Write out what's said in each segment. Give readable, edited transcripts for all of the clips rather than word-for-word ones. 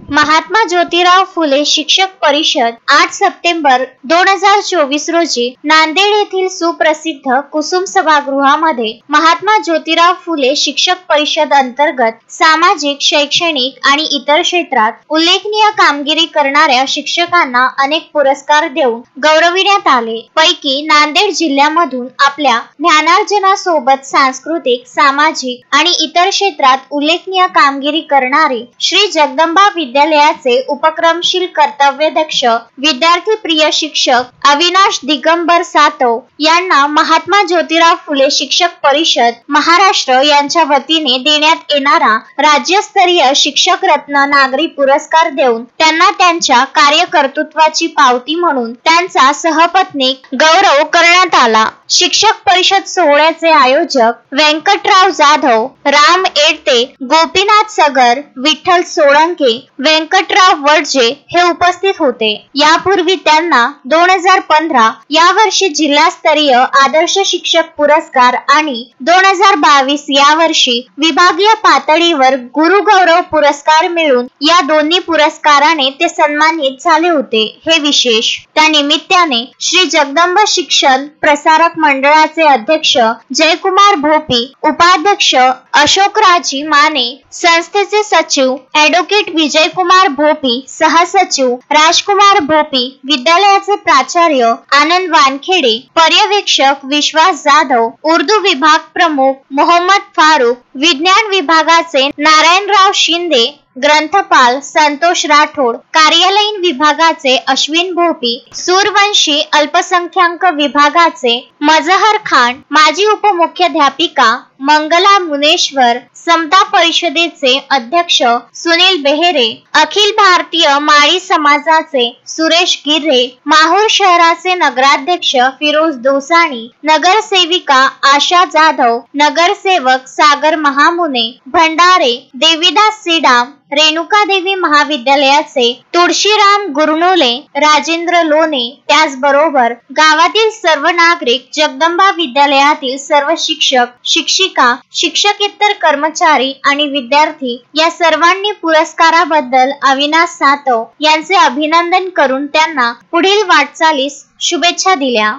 महात्मा ज्योतिराव फुले शिक्षक परिषद 8 सप्टेंबर 2024 रोजी नांदेड येथील सुप्रसिद्ध कुसुम सभागृहामध्ये महात्मा ज्योतिराव फुले शिक्षक परिषद अंतर्गत सामाजिक, शैक्षणिक आणि इतर क्षेत्रात उल्लेखनीय कामगिरी करणाऱ्या शिक्षकांना अनेक पुरस्कार देऊन गौरविण्यात आले। पैकी नांदेड जिल्ह्यामधून आपल्या ज्ञानार्जनासोबत सांस्कृतिक, सामाजिक आणि इतर क्षेत्रात उल्लेखनीय कामगिरी करणारे श्री जगदंबा विद्यालयाचे उपक्रमशील कर्तव्यदक्ष विद्यार्थी प्रिय शिक्षक अविनाश दिगंबर सातव यांना महात्मा ज्योतिराव फुले शिक्षक परिषद महाराष्ट्र यांच्या वतीने देण्यात येणारा राज्यस्तरीय शिक्षक रत्न नागरी पुरस्कार देऊन त्यांना त्यांच्या कार्यकर्तृत्वाची पावती म्हणून त्यांचा सहपत्नीक गौरव करण्यात आला। शिक्षक परिषद सोहळ्याचे आयोजक व्यंकटराव जाधव, राम एडते, गोपीनाथ सगर, विठ्ठल सोळंके, व्यंकटराव वडजे हे उपस्थित होते। यापूर्वी त्यांना 2015 या वर्षी जिल्हास्तरीय आदर्श शिक्षक पुरस्कार आणि 2022 या वर्षी विभागीय पातळीवर गुरु गौरव पुरस्कार मिळून या दोन्ही पुरस्काराने ते सन्मानित झाले होते। हे विशेष। त्या निमित्ताने श्री जगदंबा शिक्षण प्रसारक मंडळाचे अध्यक्ष जयकुमार भोपी, उपाध्यक्ष अशोकराजी माने, संस्थेचे सचिव ॲडव्होकेट विजयकुमार भोपी, सहसचिव राजकुमार भोपी, विद्यालयाचे प्राचार्य आनंद वानखेडे, पर्यवेक्षक विश्वास जाधव, उर्दू विभाग प्रमुख मोहम्मद फारूक, विज्ञान विभागाचे नारायणराव शिंदे, ग्रंथपाल संतोष राठोड, कार्यालयीन विभागाचे अश्विन भोपी, सूरवंशी अल्पसंख्याक विभागाचे मजहर खान, माजी उपमुख्याध्यापिका मंगला मुनेश्वर, समता परिषदेचे अध्यक्ष सुनील बेहेरे, अखिल भारतीय माळी समाजाचे सुरेश गिर्हे, माहूर शहराचे नगराध्यक्ष फिरोज दोसाणी, नगरसेविका आशा जाधव, नगरसेवक सागर महामुने, भंडारे देवीदास सीडाम, रेणुका देवी महाविद्यालयाचे तुळशीराम गुरनोले, राजेंद्र लोणे, त्याचबरोबर गावातील सर्व नागरिक, जगदंबा विद्यालयातील सर्व शिक्षक, शिक्षिका, शिक्षकेतर कर्मचारी आणि विद्यार्थी या सर्वांनी पुरस्काराबद्दल अविनाश सातव यांचे अभिनंदन करून त्यांना पुढील वाटचालीस शुभेच्छा दिल्या।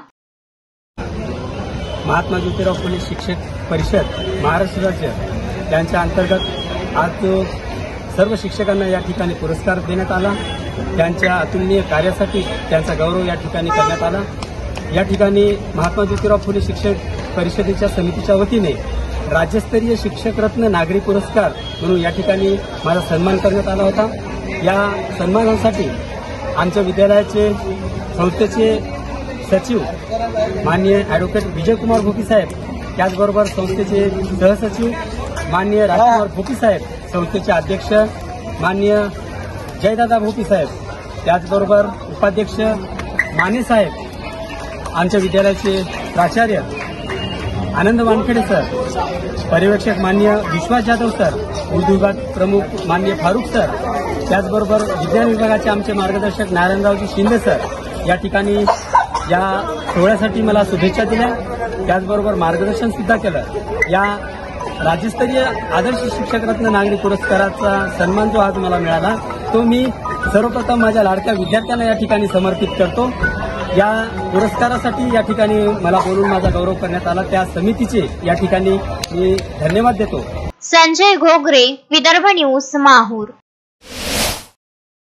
महात्मा ज्योतिराव फुले शिक्षक परिषद महाराष्ट्र राज्य यांच्या अंतर्गत आज सर्व शिक्षकांना या ठिकाणी पुरस्कार देण्यात आला। त्यांच्या अतुलनीय कार्यासाठी त्यांचा गौरव या ठिकाणी करण्यात आला। या ठिकाणी महात्मा ज्योतिराव फुले शिक्षक परिषदेच्या समितीच्या वतीने राज्यस्तरीय शिक्षक रत्न नागरी पुरस्कार म्हणून या ठिकाणी माझा सन्मान करण्यात आला होता। या सन्मानासाठी आमच्या विद्यालयाचे संस्थेचे सचिव माननीय ॲडव्होकेट विजयकुमार भोपी साहेब, त्याचबरोबर संस्थेचे सहसचिव माननीय राजकुमार भोपी साहेब, संस्थेचे अध्यक्ष माननीय जयदादा भोपी साहेब, त्याचबरोबर उपाध्यक्ष माने साहेब, आमच्या विद्यालयाचे प्राचार्य आनंद वानखेडे सर, पर्यवेक्षक माननीय विश्वास जाधव सर, उर्दू विभाग प्रमुख माननीय फारूक सर, त्याचबरोबर विज्ञान विभागाचे आमचे मार्गदर्शक नारायणरावजी शिंदे सर या ठिकाणी या सोहळ्यासाठी मला शुभेच्छा दिल्या, त्याचबरोबर मार्गदर्शन सुद्धा केलं। या राज्यस्तरीय आदर्श शिक्षक रत्न नागरी पुरस्काराचा सन्मान जो आज मला मिळाला तो मी सर्वप्रथम माझ्या लाडक्या विद्यार्थ्यांना या ठिकाणी समर्पित करतो। या पुरस्कारासाठी या ठिकाणी मला बोलून माझा गौरव करण्यात आला, त्या समितीचे या ठिकाणी मी धन्यवाद देतो। संजय घोगरे, विदर्भ न्यूज, माहूर।